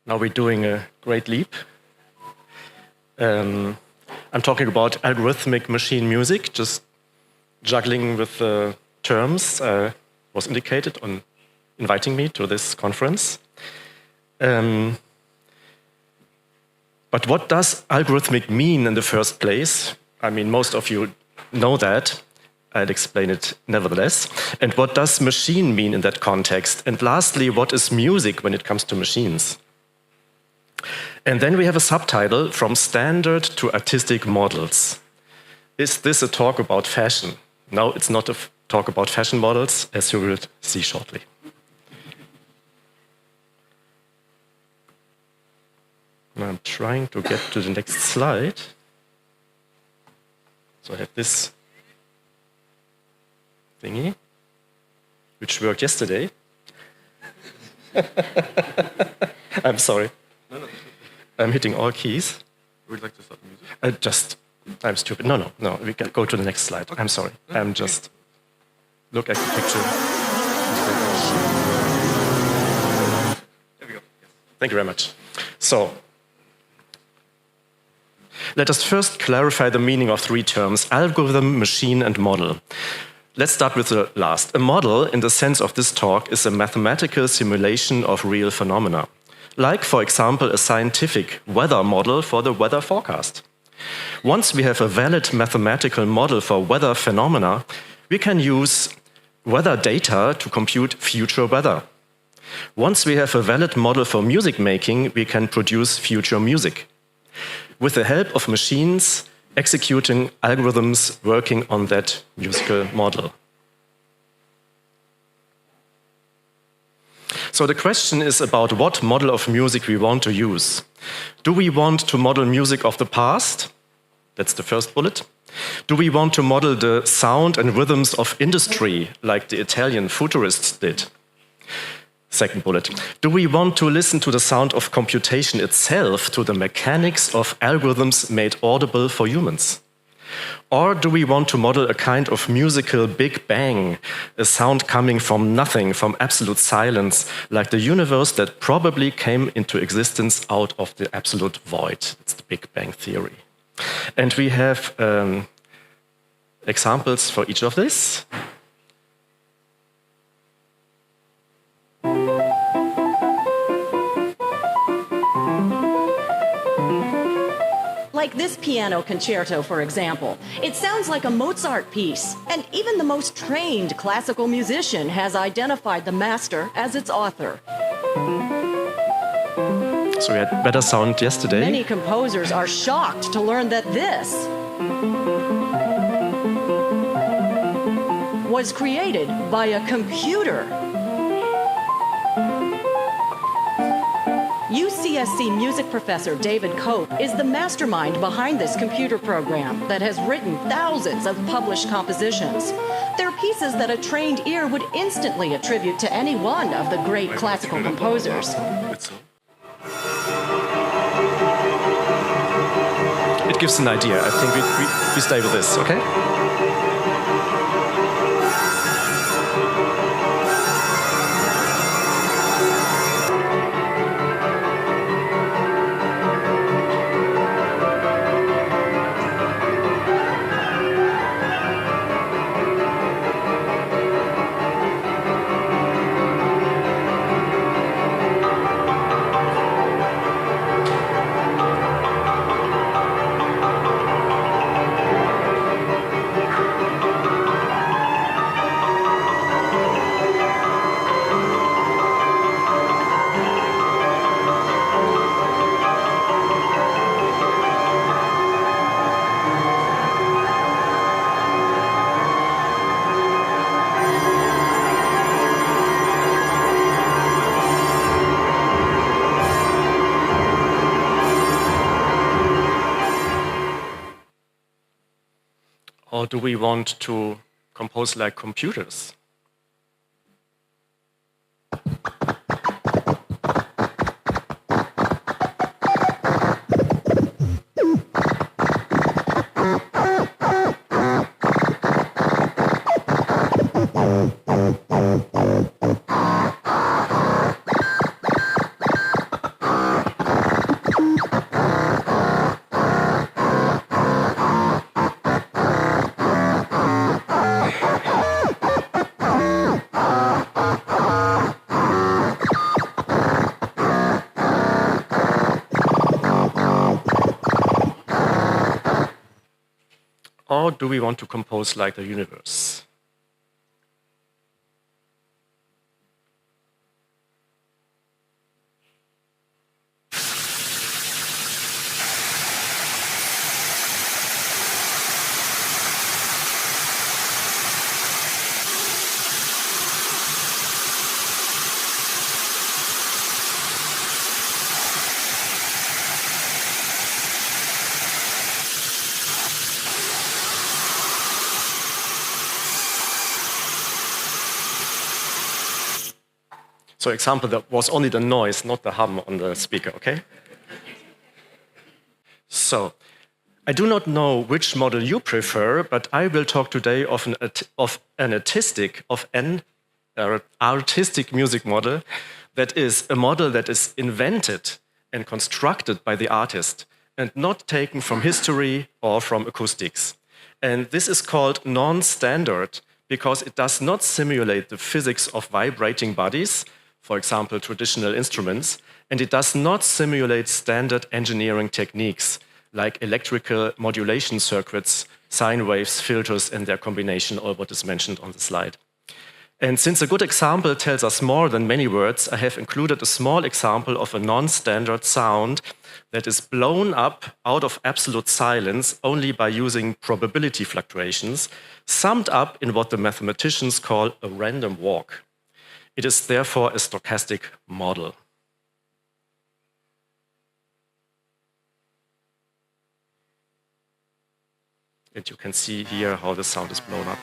Now we're doing a great leap. I'm talking about algorithmic machine music, just juggling with the terms was indicated on inviting me to this conference. But what does algorithmic mean in the first place? I mean, most of you know that. I'll explain it nevertheless. And what does machine mean in that context? And lastly, what is music when it comes to machines? And then we have a subtitle, From Standard to Artistic Models. Is this a talk about fashion? No, it's not a talk about fashion models, as you will see shortly. I'm trying to get to the next slide. So I have this thingy, which worked yesterday. I'm sorry. No. I'm hitting all keys. Would you like to start the music? I'm stupid. No. We can go to the next slide. Okay. I'm sorry. I'm just look at the picture. There we go. Yes. Thank you very much. So, let us first clarify the meaning of three terms: algorithm, machine, and model. Let's start with the last. A model, in the sense of this talk, is a mathematical simulation of real phenomena. Like, for example, a scientific weather model for the weather forecast. Once we have a valid mathematical model for weather phenomena, we can use weather data to compute future weather. Once we have a valid model for music making, we can produce future music. With the help of machines, executing algorithms working on that musical model. So the question is about what model of music we want to use. Do we want to model music of the past? That's the first bullet. Do we want to model the sound and rhythms of industry, like the Italian futurists did? Second bullet. Do we want to listen to the sound of computation itself, to the mechanics of algorithms made audible for humans? Or do we want to model a kind of musical Big Bang, a sound coming from nothing, from absolute silence, like the universe that probably came into existence out of the absolute void? It's the Big Bang theory. And we have examples for each of this. Like this piano concerto, for example. It sounds like a Mozart piece, and even the most trained classical musician has identified the master as its author. So we had better sound yesterday. Many composers are shocked to learn that this was created by a computer. UCSC music professor David Cope is the mastermind behind this computer program that has written thousands of published compositions. They're pieces that a trained ear would instantly attribute to any one of the great classical composers. It gives an idea. I think we stay with this, okay? Or do we want to compose like computers? how do we want to compose like the universe? So example, that was only the noise, not the hum on the speaker, okay? So, I do not know which model you prefer, but I will talk today of an artistic music model that is a model that is invented and constructed by the artist and not taken from history or from acoustics. And this is called non-standard because it does not simulate the physics of vibrating bodies, for example, traditional instruments, and it does not simulate standard engineering techniques like electrical modulation circuits, sine waves, filters, and their combination, all what is mentioned on the slide. And since a good example tells us more than many words, I have included a small example of a non-standard sound that is blown up out of absolute silence only by using probability fluctuations, summed up in what the mathematicians call a random walk. It is therefore a stochastic model. And you can see here how the sound is blown up.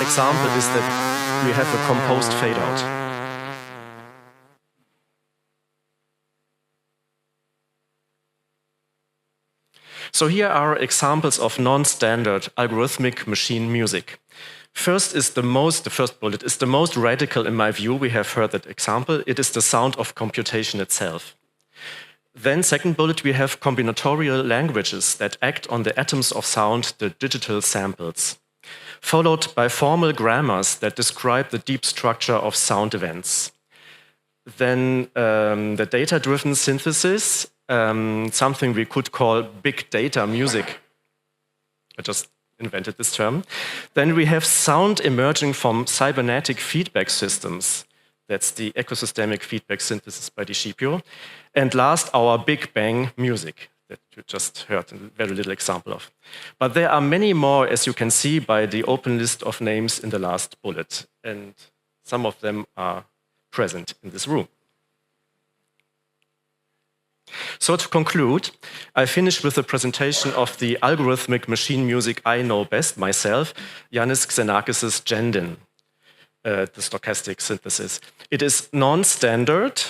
Example is that we have a composed fade out. So here are examples of non-standard algorithmic machine music. The first bullet is the most radical in my view. We have heard that example. It is the sound of computation itself. Then second bullet, we have combinatorial languages that act on the atoms of sound, the digital samples, followed by formal grammars that describe the deep structure of sound events. Then the data-driven synthesis, something we could call big data music. I just invented this term. Then we have sound emerging from cybernetic feedback systems. That's the ecosystemic feedback synthesis by Di Scipio. And last, our Big Bang music that you just heard a very little example of. But there are many more, as you can see by the open list of names in the last bullet. And some of them are present in this room. So to conclude, I finish with a presentation of the algorithmic machine music I know best myself, Yannis Xenakis' Gendin, the stochastic synthesis. It is non-standard,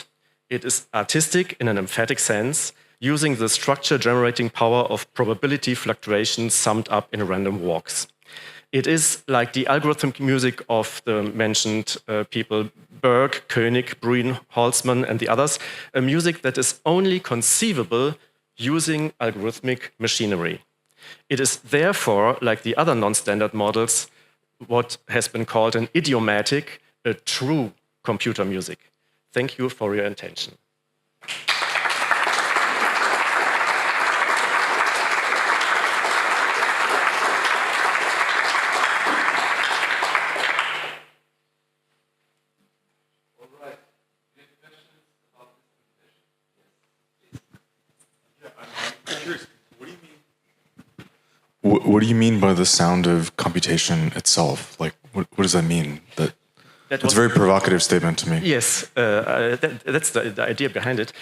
it is artistic in an emphatic sense, using the structure-generating power of probability fluctuations summed up in random walks. It is like the algorithmic music of the mentioned people Berg, Koenig, Bruin, Holzmann, and the others, a music that is only conceivable using algorithmic machinery. It is therefore, like the other non-standard models, what has been called an idiomatic, a true computer music. Thank you for your attention. What do you mean by the sound of computation itself? Like, what does that mean? That's a very provocative statement to me. Yes, that's the idea behind it.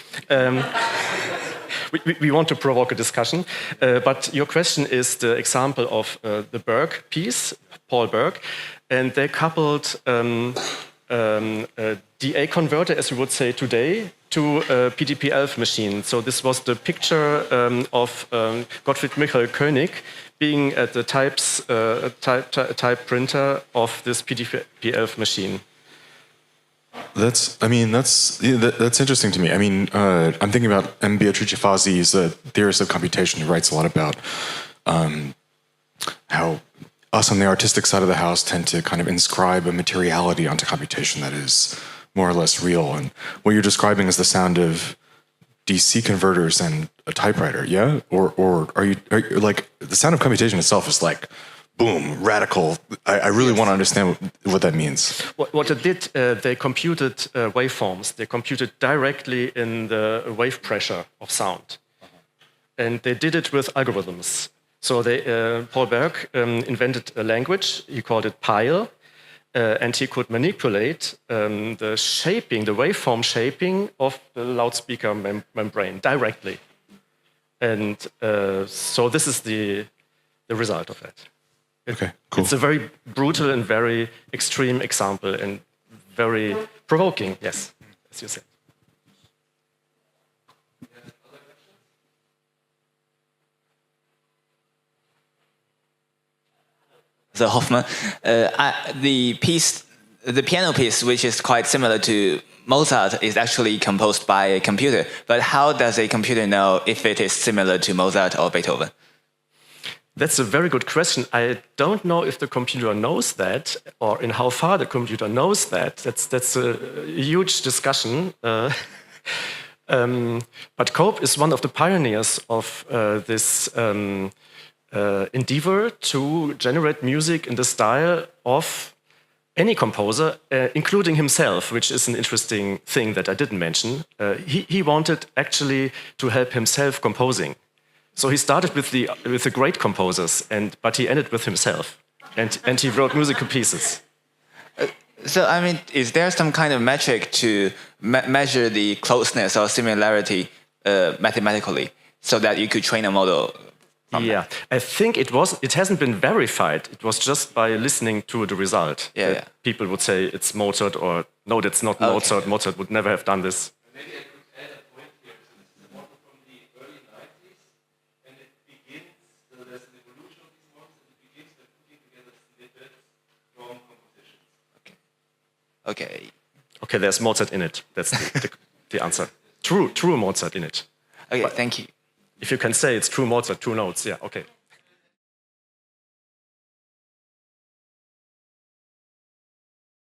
we want to provoke a discussion. But your question is the example of the Berg piece, Paul Berg, and they coupled a DA converter, as we would say today, to a PDP-11 machine. So this was the picture of Gottfried Michael König being at the type printer of this PDP-11 machine. That's interesting to me. I mean, I'm thinking about M. Beatrice Fasi, is a theorist of computation who writes a lot about how us on the artistic side of the house tend to kind of inscribe a materiality onto computation that is more or less real. And what you're describing is the sound of DC converters and a typewriter, yeah? Or are you like, the sound of computation itself is like, boom, radical. I really want to understand what that means. What they did, they computed waveforms. They computed directly in the wave pressure of sound. And they did it with algorithms. So Paul Berg invented a language. He called it Pile. And he could manipulate the shaping, the waveform shaping of the loudspeaker membrane directly. And so this is the result of that. Okay, cool. It's a very brutal and very extreme example and very provoking, yes, as you said. So Hoffmann, the piano piece, which is quite similar to Mozart, is actually composed by a computer. But how does a computer know if it is similar to Mozart or Beethoven? That's a very good question. I don't know if the computer knows that, or in how far the computer knows that. That's a huge discussion. But Cope is one of the pioneers of this endeavor to generate music in the style of any composer, including himself, which is an interesting thing that I didn't mention. He wanted actually to help himself composing. So he started with the great composers, but he ended with himself, and he wrote musical pieces. So I mean, is there some kind of metric to measure the closeness or similarity mathematically, so that you could train a model? Yeah, I think it hasn't been verified. It was just by listening to the result. Yeah. People would say it's Mozart, or no, that's not Mozart. Okay. Mozart would never have done this. Maybe I could add a point here. This is a model from the early 90s, and it begins, so there's an evolution of these models, and it begins by putting together snippets from compositions. Okay, there's Mozart in it. That's the answer. True Mozart in it. Okay, thank you. If you can say it's true Mozart, 2 notes, yeah, okay.